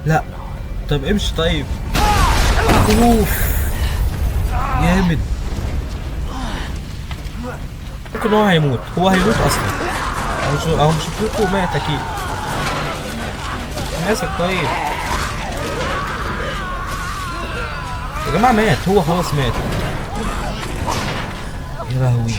لا. طب امشي طيب. اوف جامد. ممكن هو هيموت، هو هيموت اصلا. هو مش فوقه مات اكيد. ماسك طيب يا جماعة، مات هو خلاص مات. يا لهوي.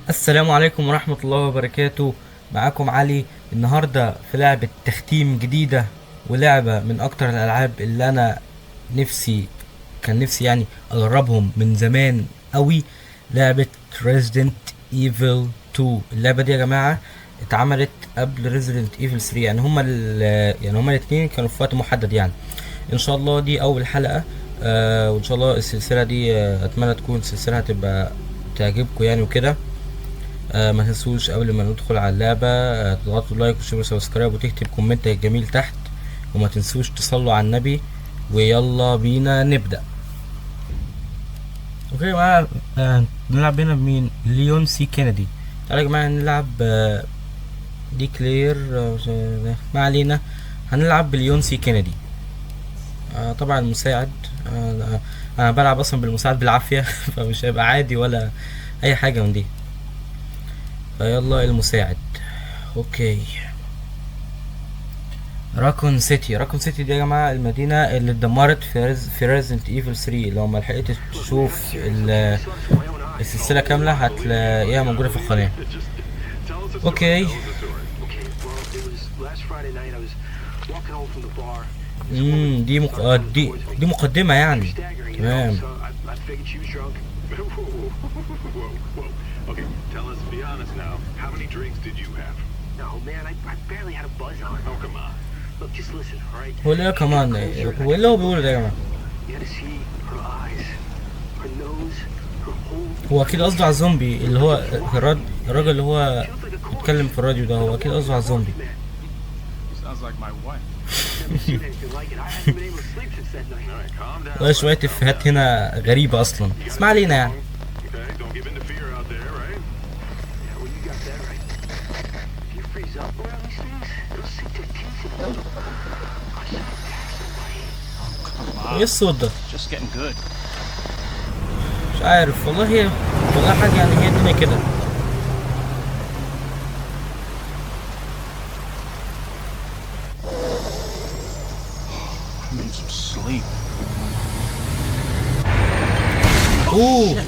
السلام عليكم ورحمة الله وبركاته. معاكم علي. النهاردة في لعبة تختيم جديدة، ولعبة من اكتر الالعاب اللي انا كان نفسي يعني اجربهم من زمان قوي. لعبة Resident Evil 2. اللعبة دي يا جماعة اتعملت قبل Resident Evil 3، يعني هما الاتنين كانوا في وقت محدد يعني. ان شاء الله دي اول حلقة. وان شاء الله السلسلة دي اتمنى تكون سلسلة هتبقى تعجبكم يعني وكده. ما تنسوش قبل ما ندخل على اللعبة تضغطوا لايك وشير وسبسكرايب وتكتب كومنت جميل تحت، وما تنسوش تصلوا على النبي. ويلا بينا نبدأ. اوكي يا جماعة، نلعب هنا بمين؟ ليون سي كينيدي. تعالوا يا جماعة نلعب دي كلير. ما علينا، هنلعب بليون سي كينيدي. طبعا المساعد. انا بلعب اصلا بالمساعد بالعافية فمش هيبقى عادي ولا اي حاجة من دي. فيلا المساعد. اوكي. راكون سيتي دي يا جماعه المدينه اللي اتدمرت في ريزنت ايفل 3. لو ما لحقتش تشوف السلسله كامله هتلاقيها موجوده في القناه. اوكي. دي مقدمه يعني. تمام. Okay, tell us, be honest now. How many drinks did you have? No, man, I barely had a buzz on. Oh, come on. Look, just listen, all right? هو اللي كمان هو اللي هو بيقوله ده يا جماعه. You gotta see her eyes, her nose, her whole. هو اكيد قصده على الزومبي اللي هو الراجل اللي هو بيتكلم في الراديو ده. هو اكيد قصده على الزومبي. Sounds like my wife. Never seen anything like it. I haven't been able to sleep since that night. All right, calm down. والله شويه افيهات هنا غريبه اصلا. اسمع علينا يعني. Okay, don't give in to fear out there, right? Yeah, well, you got that right. If you freeze up around these things, they'll sink their teeth in you. I saw it attack somebody. ايه الصوت ده؟ Just getting good. مش عارف والله حاجه يعني، هي الدنيا كده. I need some sleep. اوه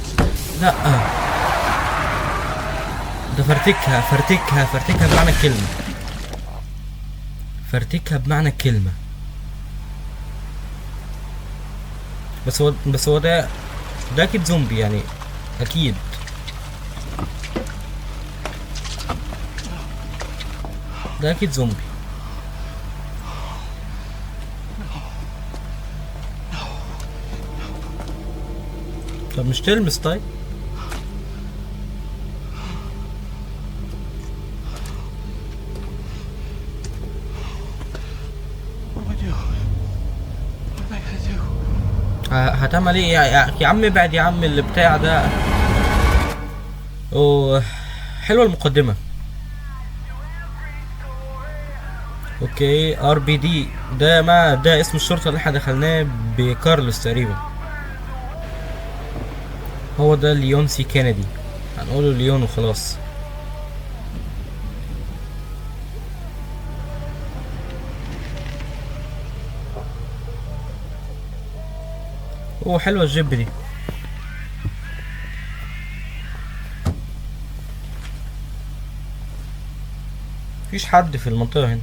لا، ده فرتكها بمعنى الكلمه. فرتكها بمعنى الكلمه. بس هو ده اكيد زومبي يعني، اكيد. ده اكيد زومبي. طب مش تلمس طيب؟ What do I do? What am I gonna do? هتعمل ايه يا عم؟ ابعد يا عم اللي بتاع ده. اوه حلوه المقدمه. اوكي. RBD ده اسم الشرطه اللي احنا دخلناه بكارلوس تقريبا. هو ده ليون سي كينيدي، هنقوله ليون وخلاص. اوه حلوه الجيب دي. مفيش حد في المنطقه هنا.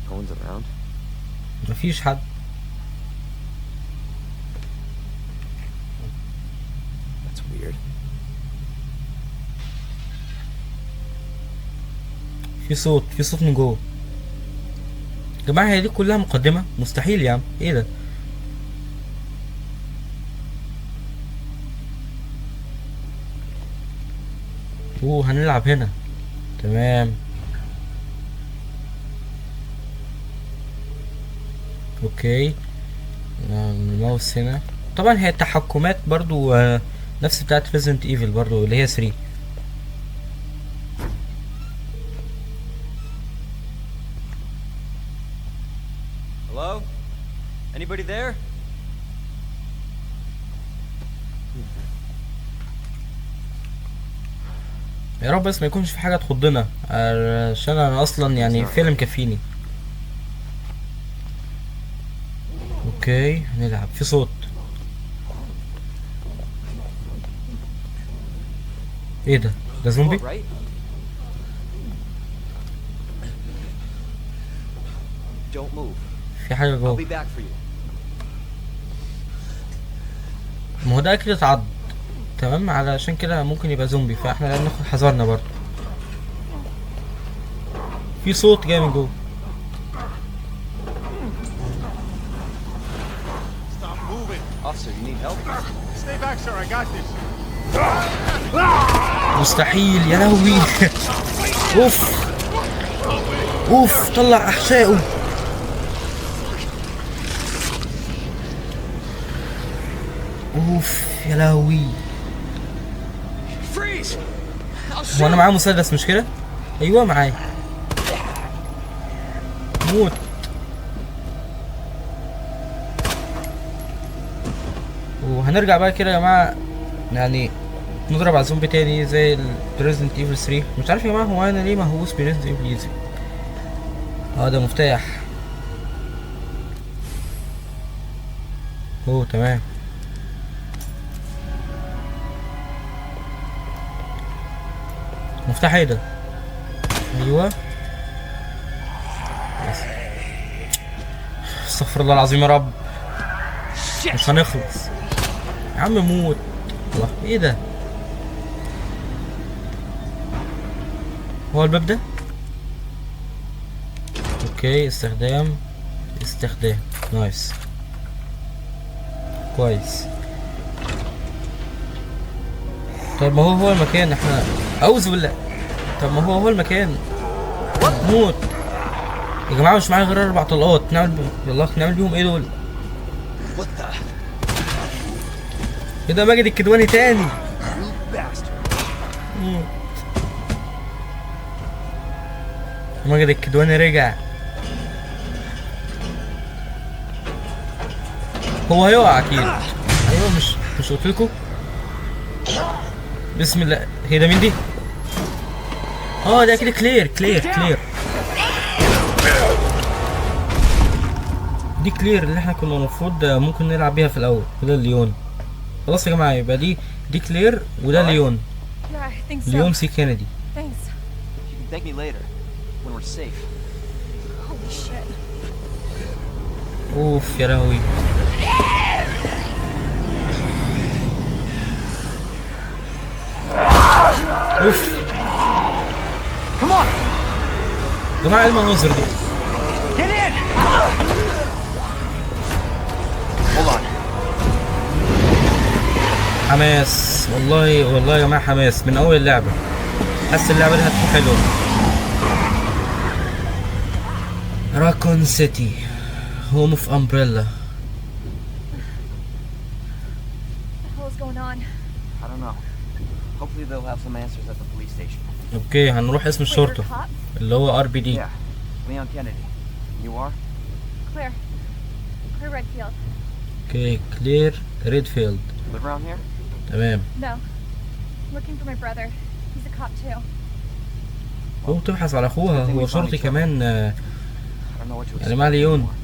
No one's around. مفيش حد. That's weird. في صوت من جوه. يا جماعه هي دي كلها مقدمه؟ مستحيل يا عم، ايه ده؟ اوه هنلعب هنا. تمام. اوكي. الماوس هنا. طبعا هي التحكمات برضو نفس بتاعت ريزنت ايفل برضو اللي هي 3. Hello? Anybody there? يا رب بس ما يكونش في حاجه تخضنا، عشان انا اصلا يعني فيلم كفيني. اوكي هنلعب في صوت. ايه ده زومبي؟ Right? Don't move. في حاجه I'll جوه. be back for you. ما هو ده اكيد اتعض، تمام، علشان كده ممكن يبقى زومبي، فاحنا لازم ناخد حذرنا برضه. في صوت جاي من جوه. Stop moving. Officer, you need help? Stay back, sir. I got this. مستحيل يا لهوي. اوف اوف طلع احشائه. اوف يا لهوي. Freeze! هو انا معاه مسدس مش كده؟ ايوه معايا. موت. وهنرجع بقى كده يا جماعه، يعني نضرب على زومبي تاني زي ريزنت ايفل 3. مش عارف يا جماعه هو انا ليه مهووس بريزنت ايفل ايزي. ده مفتاح. تمام. مفتاح ايه ده؟ ايوه بس. استغفر الله العظيم يا رب، مش هنخلص يا عم. موت. الله ايه ده؟ هو الباب ده؟ اوكي استخدام نايس كويس. طيب ما هو المكان، احنا اعوذ بالله. طب ما هو المكان. موت يا جماعه، مش معايا غير 4 طلقات. يلا نعمل بيهم ايه دول؟ ايه ده؟ ماجد الكدواني تاني. ماجد الكدواني رجع. هو هيقع اكيد. ايوه مش قلت لكم؟ بسم الله. هي ده مين دي؟ ده كده كلير. دي كلير اللي احنا كنا المفروض ممكن نلعب بيها في الاول. وده ليون. خلاص يا جماعه، يبقى دي كلير وده ليون. Yeah, I think so. ليون سي كينيدي. Thanks. You can thank me later when we're safe. Holy shit. اوف يا لهوي. اوف. Come on! يا جماعه ايه المناظر دي؟ Get in! Hold on. حماس والله يا جماعه، حماس من اول اللعبه. حاسس اللعبه دي هتكون حلوه. راكون سيتي هوم اوف امبريلا. What the hell is going on? I don't know. Hopefully they'll have some answers at the police station. اوكي هنروح اسم Wait, you're a الشرطه cop? اللي هو RBD. Yeah. Leon Kennedy. You are? Claire. Claire Redfield. اوكي كلير ريدفيلد. Live around here? تمام. No. I'm looking for my brother. He's a cop too. هو بتبحث على اخوها، هو شرطي كمان. I don't know what to يعني expect مع ليون. anymore.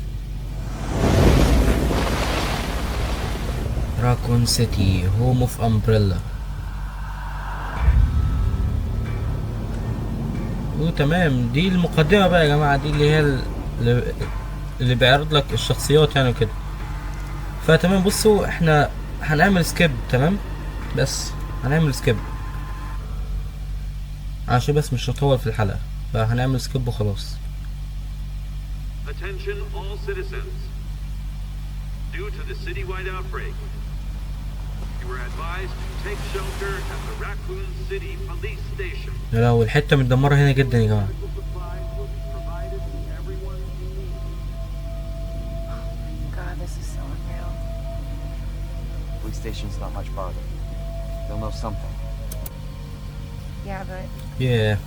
راكون سيتي هوم اوف امبريلا. تمام. دي المقدمة بقى يا جماعة، دي اللي هي اللي بيعرض لك الشخصيات يعني وكده. فتمام بصوا احنا هنعمل سكيب. تمام بس هنعمل سكيب عشان بس مش هطول في الحلقة، فهنعمل سكيب وخلاص. Attention all citizens. Due to the citywide outbreak, you are advised to take shelter at the Raccoon City Police Station. يا لهوي الحتة متدمرة هنا جدا يا جماعة. Supplies will be provided to everyone who needs. God, this is so unreal. Police station's not much farther. they'll know something. Yeah, but ياه.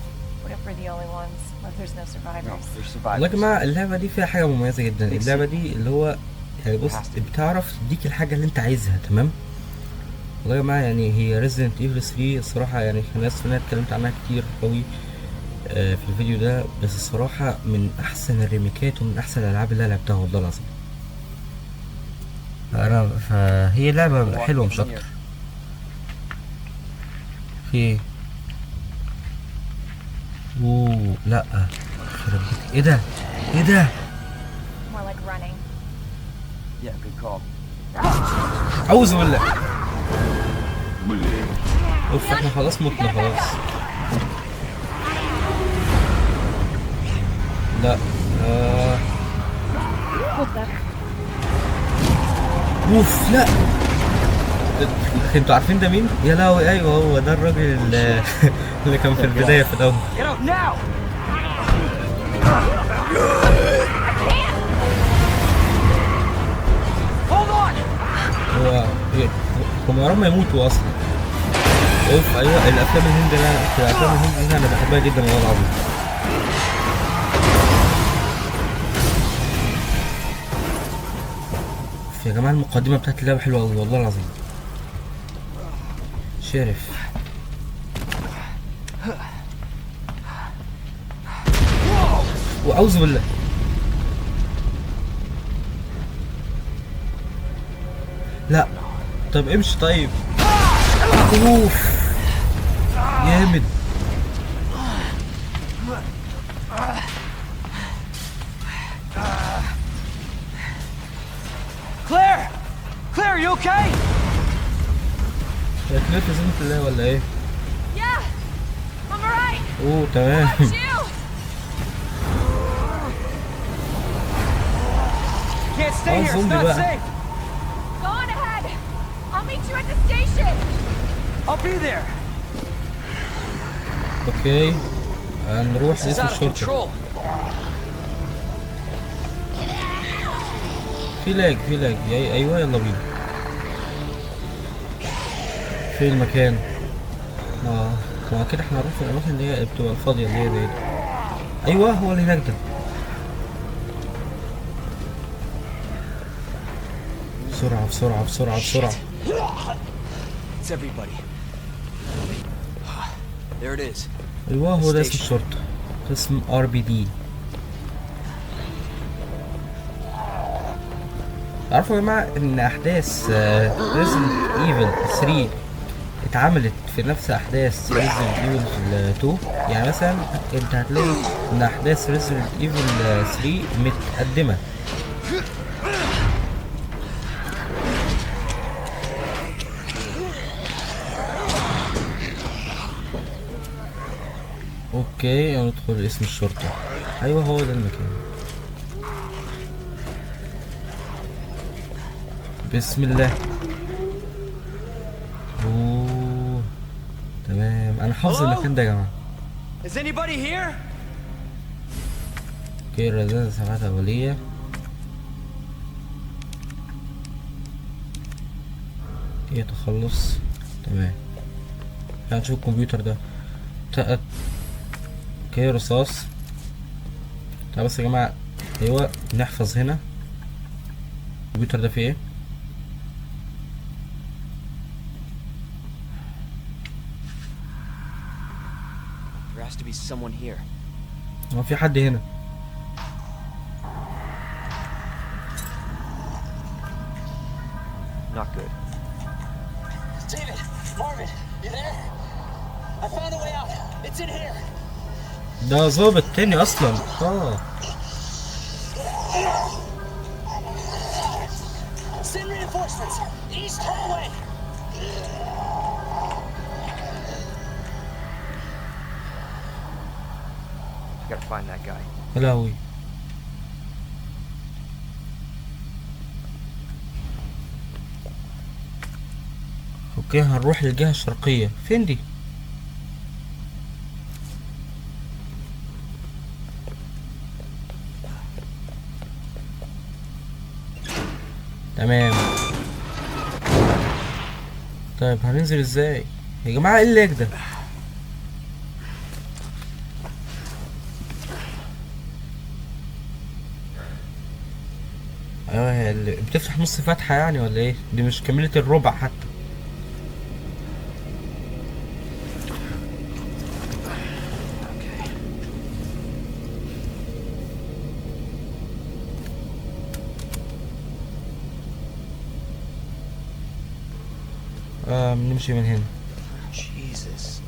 what if we're the only ones? What if there's no No, survivors? they're والله يا survivors. جماعة اللعبة دي فيها حاجة مميزة جدا. اللعبة دي اللي هو يعني بص بتعرف تديك الحاجة اللي انت عايزها. تمام. والله يا جماعة يعني هي Resident Evil 3 الصراحة يعني الناس اللي انا اتكلمت عنها كتير قوي في الفيديو ده، بس الصراحة من احسن الريميكات ومن احسن الالعاب اللي انا لعبتها والله العظيم. فهي لعبة حلوة مش اكتر. في ايه؟ اوه لا يخرب بيت. ايه ده؟ ايه ده؟ More like running. Yeah, good call. اعوذ بالله. اوف احنا خلاص متنا خلاص. لا Hold up. اوف لا. انتوا عارفين ده مين؟ يا لهوي ايوه هو ده الراجل اللي كان في البداية في الاول. Get out now! Hold on! هو هم يا رب ما يموتوا اصلا. اوف ايوه الافلام الهندي دي انا بحبها جدا والله العظيم. يا جماعة المقدمة بتاعت اللعبة حلوة أوي والله العظيم. شرف. وأعوذ بالله. لا طب امشي طيب. اوف جامد. Claire! Claire, you okay? هي كلير في زينة الله ولا ايه؟ Yeah! I'm alright! اوه تمام. How about you? Can't stay here, it's zombie not بقى. safe! Go on ahead! I'll meet you at the station! I'll be there! اوكي هنروح This is لاسم out of الشرطة. control! في لاج ايوه يلا بينا. في المكان ما اكيد احنا هنروح في الاماكن اللي هي بتبقى الفاضية اللي هي زي دي. ايوه هو اللي هناك ده. بسرعة بسرعة بسرعة بسرعة. It's everybody. There it is. ايوه هو ده اسم الشرطة. قسم RBD. تعرفوا يا جماعة ان احداث Resident Evil 3 اتعملت في نفس احداث Resident Evil 2. يعني مثلا انت هتلاقي ان احداث Resident Evil 3 متقدمة. اوكي ندخل اسم الشرطة. ايوه هو ده المكان. بسم الله. اوه تمام انا حافظ المكان ده يا جماعة. Is anybody here? اوكي رذاذة سماعات اولية. اوكي تخلص تمام. تعال نشوف الكمبيوتر ده. اوكي رصاص. تعال بس يا جماعة ايوه نحفظ هنا. الكمبيوتر ده فيه ايه؟ There has to be someone here. هو في حد هنا. Not good. David! Marvin! You there? I found a way out. It's in here. ده ظابط تاني اصلا. Send reinforcements. East hallway. I gotta find that guy. يا لهوي. اوكي هنروح للجهة الشرقية. فين دي؟ تمام طيب هننزل ازاي يا جماعة؟ ايه اللي ده؟ ايوه، هي اللي بتفتح نص فتحة يعني ولا ايه؟ دي مش كملة الربع حتى. نمشي من هنا. Jesus.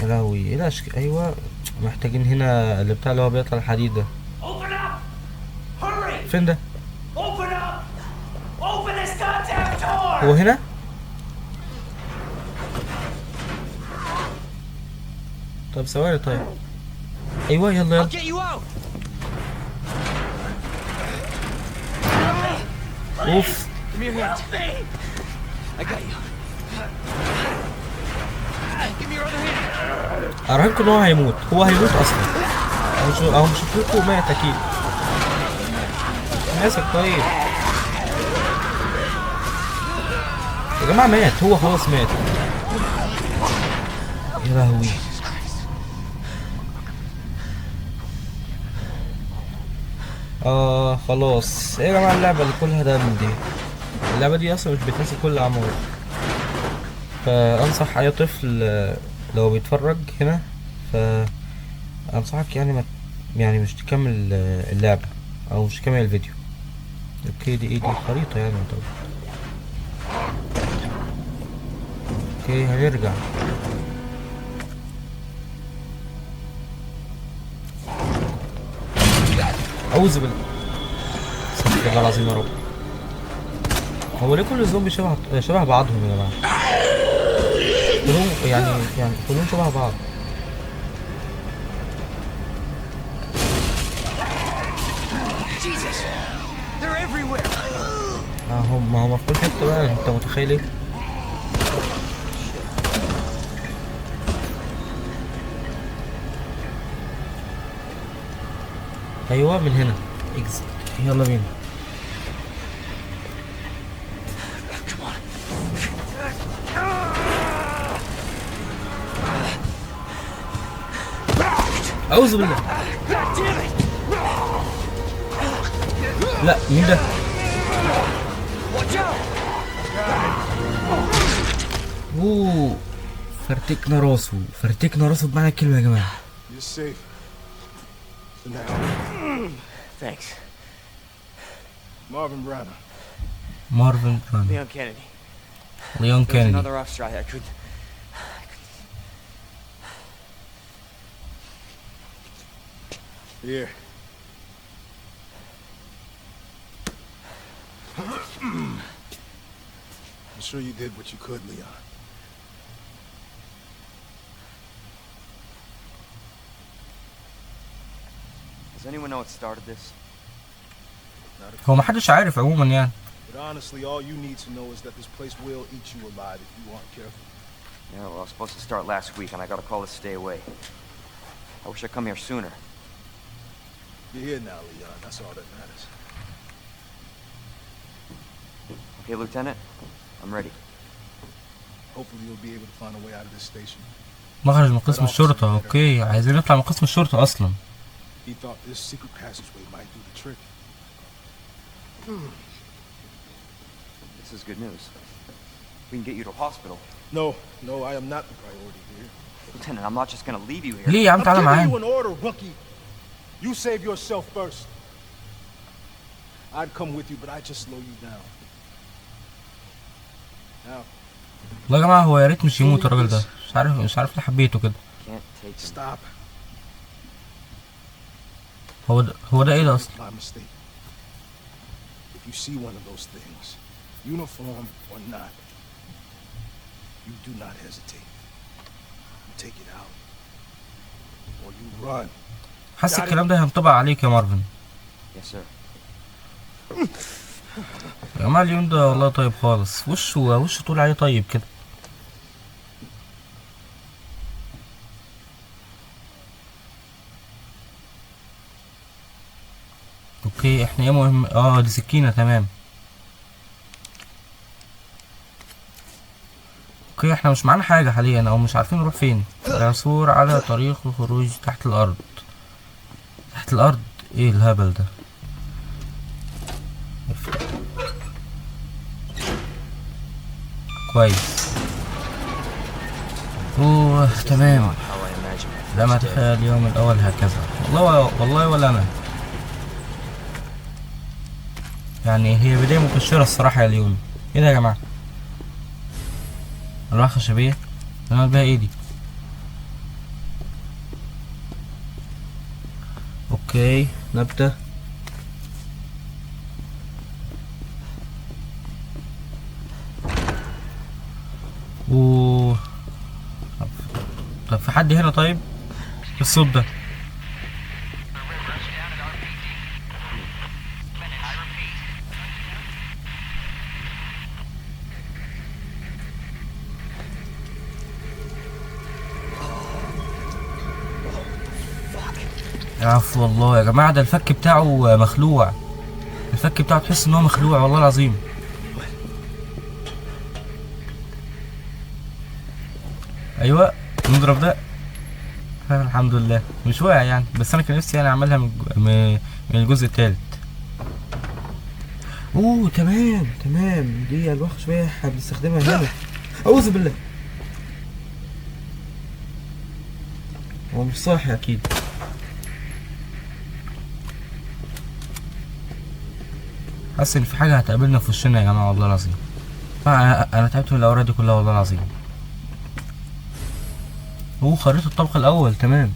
يا لهوي، ايه الاشكال؟ ايوه، محتاجين هنا اللي بتاع اللي هو بيقطع الحديد ده. Open up! Hurry! فين ده؟ Open up! Open this goddamn door! هو هنا؟ طب ثواني طيب. ايوه يلا يلا. Get you out. اوف. Give me your hands. I got you. Give me your other hand. اراهنكم ان هو هيموت، هو هيموت اصلا. اهو مش شفتكوا مات اكيد. ماسك طيب. يا جماعة مات، هو خلاص مات. يا لهوي. خلاص ايه يا جماعة، اللعبة اللي كلها دم دي، اللعبة دي اصلا مش بتنسي كل الاعمار. فانصح اي طفل لو بيتفرج هنا، فانصحك يعني ما يعني مش تكمل اللعبة او مش تكمل الفيديو. اوكي دي ايه؟ دي خريطة يعني طبعا. اوكي هنرجع. اعوذ بالله، استغفر الله العظيم يا رب. هو ليه كل الزومبي شبه بعضهم يا جماعة؟ كلهم يعني كلهم شبه بعض. Jesus. They're everywhere. هم في كل حتة بقى، انت متخيل ايه؟ ايوه من هنا اكزت، يلا بينا. اعوذ بالله. لا مين ده؟ اوه، فرتكنا راسه بمعنى الكلمة يا جماعة. You're safe. For now. Thanks. Marvin Branagh. مارفن براند. Leon Kennedy. ليون There was كينيدي. another officer I could. Here. I'm sure you did what you could, Leon. Does anyone know what started this? هو محدش عارف عموما يعني. But honestly, all you need to know is that this place will eat you alive if you aren't careful. Yeah, well, I was supposed to start last week, and I got a call to stay away. I wish I'd come here sooner. You're here now, Leon. That's all that matters. Okay, Lieutenant? I'm ready. Hopefully you'll be able to find a way out of this station. مخرج من قسم الشرطة. اوكي عايزين نطلع من قسم الشرطة اصلا. He thought this secret passageway might do the trick. This is good news. We can get you to a hospital. No, I am not the priority here. Lieutenant, I'm not just gonna leave you here. ليه يا عم؟ I'm تعالى giving معانا. you an order, rookie. You save yourself first. I'd come with you, but I just slow you down. Now, والله يا جماعة هو يا ريت مش يموت الراجل ده، مش عارف ليه حبيته كده. Can't take him. stop. هو ده ايه ده اصلا؟ My mistake. If you see one of those things, uniform or not, you do not hesitate. You take it out, or you run. حاسس الكلام ده هينطبق عليك يا مارفن. Yes, sir. يا جماعة اليوم ده والله طيب خالص، وشه طول عليه طيب كده. اوكي احنا ايه مهم؟ دي سكينة تمام. اوكي احنا مش معانا حاجة حاليا او مش عارفين نروح فين. العثور على طريق الخروج تحت الارض. تحت الارض؟ ايه الهبل ده؟ كويس. اوه تمام. How I imagine my لم first day. اتخيل اليوم الاول هكذا. والله ولا انا. يعني هي بداية مبشرة الصراحة يا اليوم. ايه ده يا جماعة؟ الواح خشبية؟ انا بيها ايدي. اوكي نبتة. اوه. طب في حد هنا طيب؟ الصوت ده. عفو والله يا جماعة، ده الفك بتاعه مخلوع. الفك بتاعه تحس ان هو مخلوع والله العظيم. ايوه نضرب ده. الحمد لله مش واقع يعني، بس انا كان نفسي يعني اعملها من الجزء الثالث. اوه تمام دي الواح شوية بنستخدمها هنا. اعوذ بالله. هو مش صاحي اكيد. حاسس ان في حاجه هتقابلنا في وشنا يا جماعه والله العظيم. انا تعبت من الاوراق دي كلها والله العظيم. خريطه الطبق الاول تمام.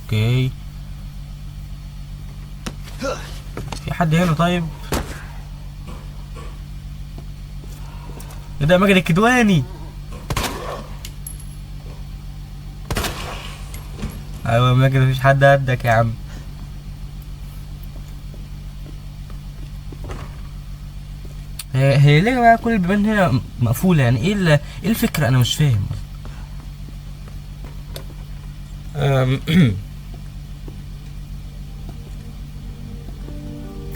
اوكي في حد هنا طيب؟ ايه ده ماجد الكدواني؟ ايوه ماجد مفيش حد قدك يا عم. هي ليه بقى كل البيبان هنا مقفولة؟ يعني ايه الفكرة؟ انا مش فاهم.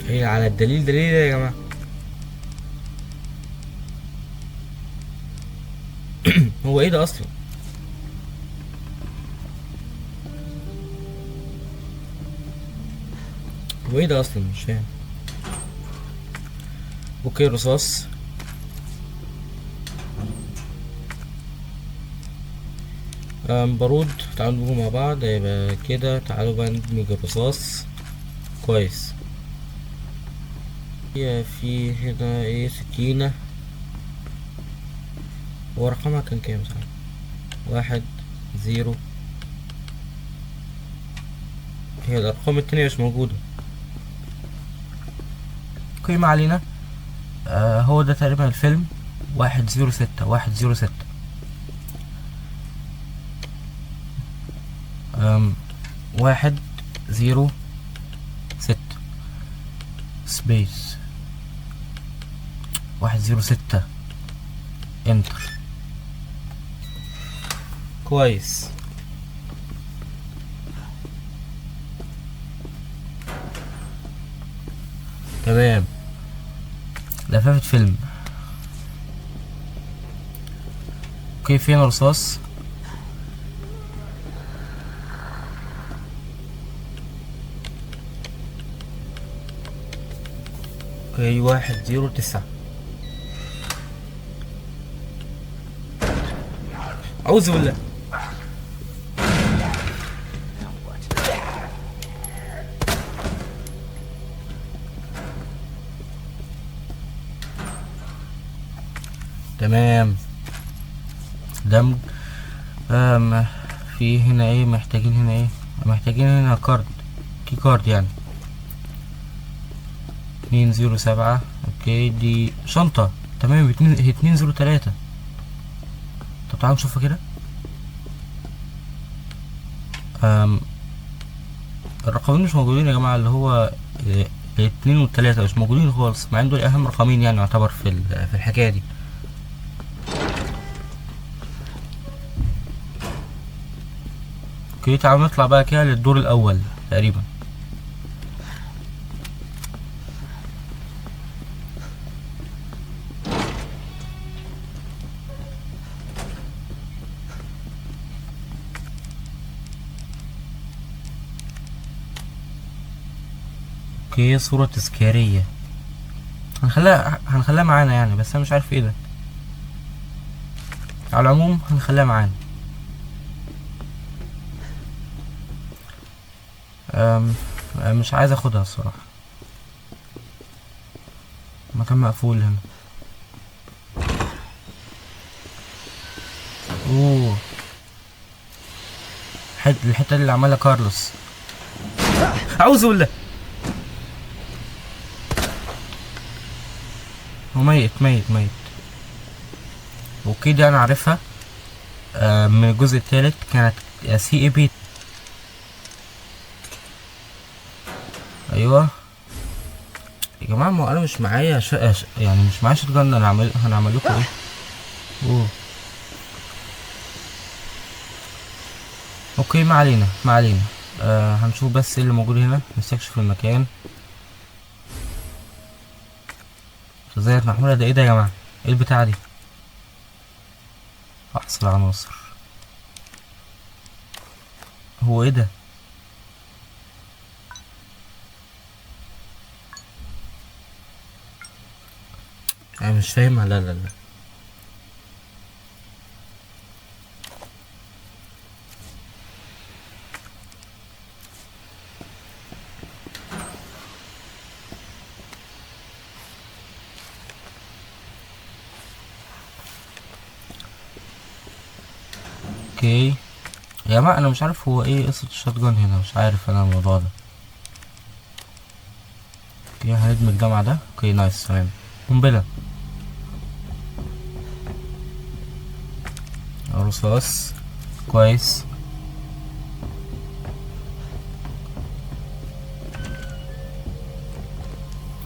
هي على الدليل دليل يا جماعة. هو ايه ده اصلا؟ هو ايه ده اصلا؟ مش فاهم. اوكي رصاص. بارود. تعالوا ندمجه مع بعض يبقى كده. تعالوا بقى ندمج الرصاص. كويس. في هنا ايه؟ سكينة. هو رقمها كان كام صح؟ 1 0. هي الارقام التانية مش موجودة. اوكي ما علينا. هو ده تقريبا الفيلم. 106 106. 106 سبيس 106 انتر. كويس. تمام. لفافة فيلم. اوكي فين رصاص؟ اوكي 109. أعوذ بالله. تمام. دمج. في هنا ايه؟ محتاجين هنا ايه؟ محتاجين هنا كارد. كي كارد يعني. 207. اوكي دي شنطة. تمام. 203. طب تعالوا نشوفها كده. الرقمين مش موجودين يا جماعة، اللي هو 2 و3 مش موجودين خالص، مع ان دول اهم رقمين يعني يعتبر في الحكاية دي. اوكي تعالوا نطلع بقى كده للدور الاول تقريبا. اوكي صورة تذكارية، هنخليها معانا يعني، بس انا مش عارف ايه ده. على العموم هنخليها معانا. مش عايز اخدها الصراحة، مكان مقفول هنا. اوه الحتة اللي عملها كارلوس. اعوذ بالله. هو ميت. اوكي دي انا عارفها من الجزء الثالث، كانت سي اي بي. ايوه يا جماعه، ما انا مش معايا يعني مش معايا شوت جن. هنعمل لكم ايه؟ اوه اوكي ما علينا. هنشوف بس ايه اللي موجود هنا، نستكشف المكان. خزانة محمولة، ده ايه ده يا جماعه؟ ايه البتاعه دي؟ احصل عناصر. هو ايه ده؟ انا مش فاهمها. لا اوكي يا جماعه، انا مش عارف هو ايه قصة الشوت جان هنا، مش عارف انا الموضوع ده. اوكي هندمج الجامعة ده. اوكي نايس تمام. قنبلة، رصاص كويس.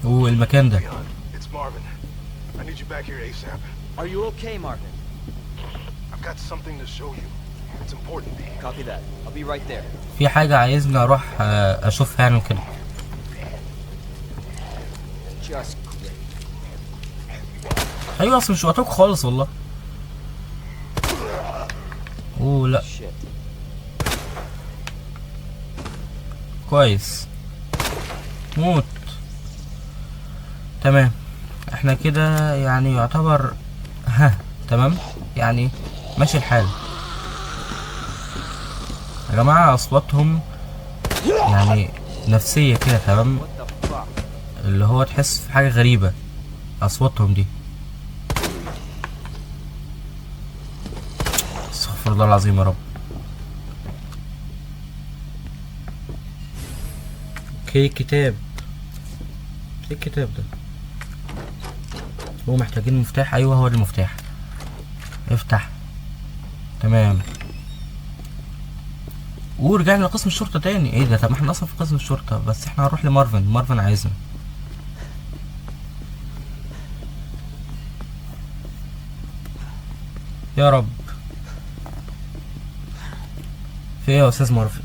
المكان ده. It's Marvin. I need you back here ASAP. Are you okay, Marvin? I've got something to show you. It's important. Copy that. I'll be right there. في حاجة عايزني اروح اشوفها يعني كده. Just ايوه اصل مش وقتك خالص والله. لا shit. كويس. موت. تمام احنا كده يعني يعتبر تمام يعني ماشي الحال. يا جماعة اصواتهم يعني نفسية كده تمام، What the fuck? اللي هو تحس في حاجة غريبة اصواتهم دي. استغفر الله العظيم يا رب. اوكي كتاب. ايه الكتاب ده؟ هو محتاجين مفتاح. ايوه هو المفتاح. افتح. تمام. ورجعنا لقسم الشرطة تاني. ايه ده؟ طب ما احنا اصلا في قسم الشرطة، بس احنا هنروح لمارفن عايزنا. يا رب. في ايه يا استاذ مارفن؟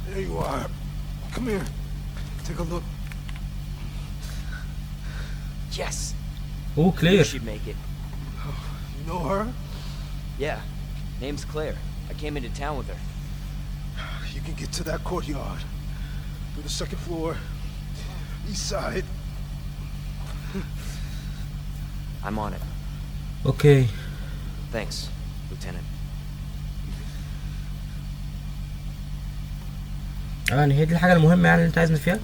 There you are. Come here. Take a look. Yes. اوه كلير. She'd make it. You know her? Yeah. Name's Claire. I came into town with her. You can get to that courtyard. Through the second floor. East side. I'm on it. اوكي. Thanks, Lieutenant. يعني هي دي الحاجة المهمة يعني اللي انت عايزني فيها؟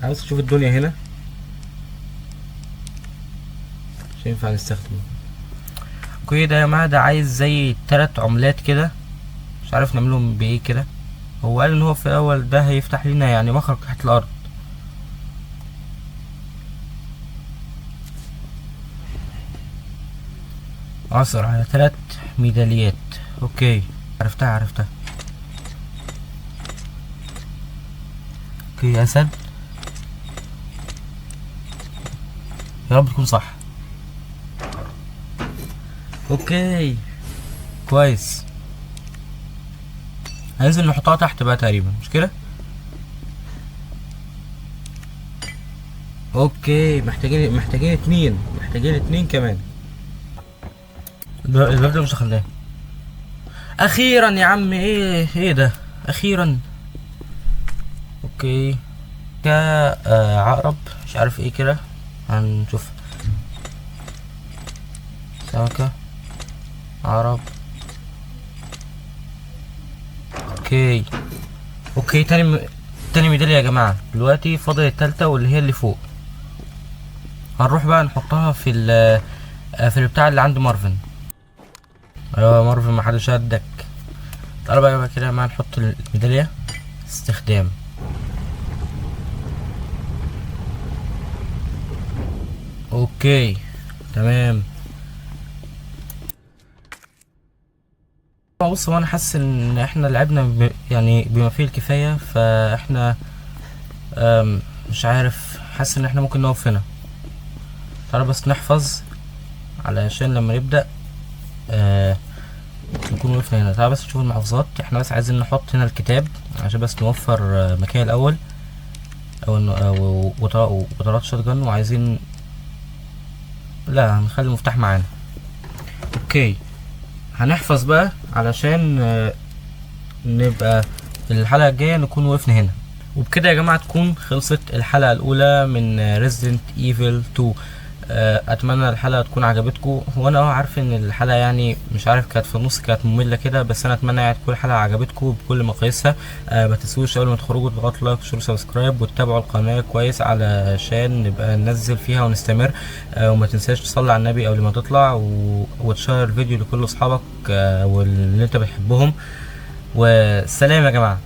عاوز تشوف الدنيا هنا مش ينفع نستخدمه. اوكي ده يا جماعة، ده عايز زي 3 عملات كده، مش عارف نعملهم بايه كده. هو قال ان هو في الاول ده هيفتح لنا يعني مخرج تحت الارض. عثر على 3 ميداليات. اوكي عرفتها. اوكي اسد. يا رب تكون صح. اوكي كويس. هننزل نحطها تحت بقى تقريبا، مش كده؟ اوكي محتاجين اتنين كمان. الباب ده مش دخلناه. اخيرا يا عم. ايه ده اخيرا. اوكي عقرب مش عارف ايه كده، هنشوف. سمكة، عقرب. اوكي تاني ميدالية يا جماعة. دلوقتي فاضل التالتة واللي هي اللي فوق. هنروح بقى نحطها في البتاع اللي عند مارفن. ايوه مارفن، محدش هدك. تعالوا بقى كده يا جماعة نحط الميدالية. استخدام. اوكي تمام. بص، هو انا حاسس ان احنا لعبنا يعني بما فيه الكفاية، فاحنا مش عارف، حاسس ان احنا ممكن نقف هنا. تعالوا بس نحفظ علشان لما نبدأ نكون وقفنا هنا. تعالوا بس نشوف المحافظات. احنا بس عايزين نحط هنا الكتاب عشان بس نوفر مكان الاول، او وطرات شotgun. وعايزين لا هنخلي المفتاح معانا. اوكي هنحفظ بقى علشان نبقى الحلقة الجاية نكون وقفنا هنا. وبكده يا جماعة تكون خلصت الحلقة الأولى من Resident Evil 2. اتمنى الحلقة تكون عجبتكم. هو انا عارف ان الحلقة يعني مش عارف كانت في النص كانت مملة كده، بس انا اتمنى يعني تكون الحلقة عجبتكم بكل مقاييسها. ما تنسوش قبل ما تخرجوا تضغطوا لايك وشير وسبسكرايب وتتابعوا القناة كويس علشان نبقى ننزل فيها ونستمر. وما تنساش تصلي على النبي قبل ما تطلع وتشير الفيديو لكل اصحابك واللي انت بتحبهم. والسلام يا جماعة.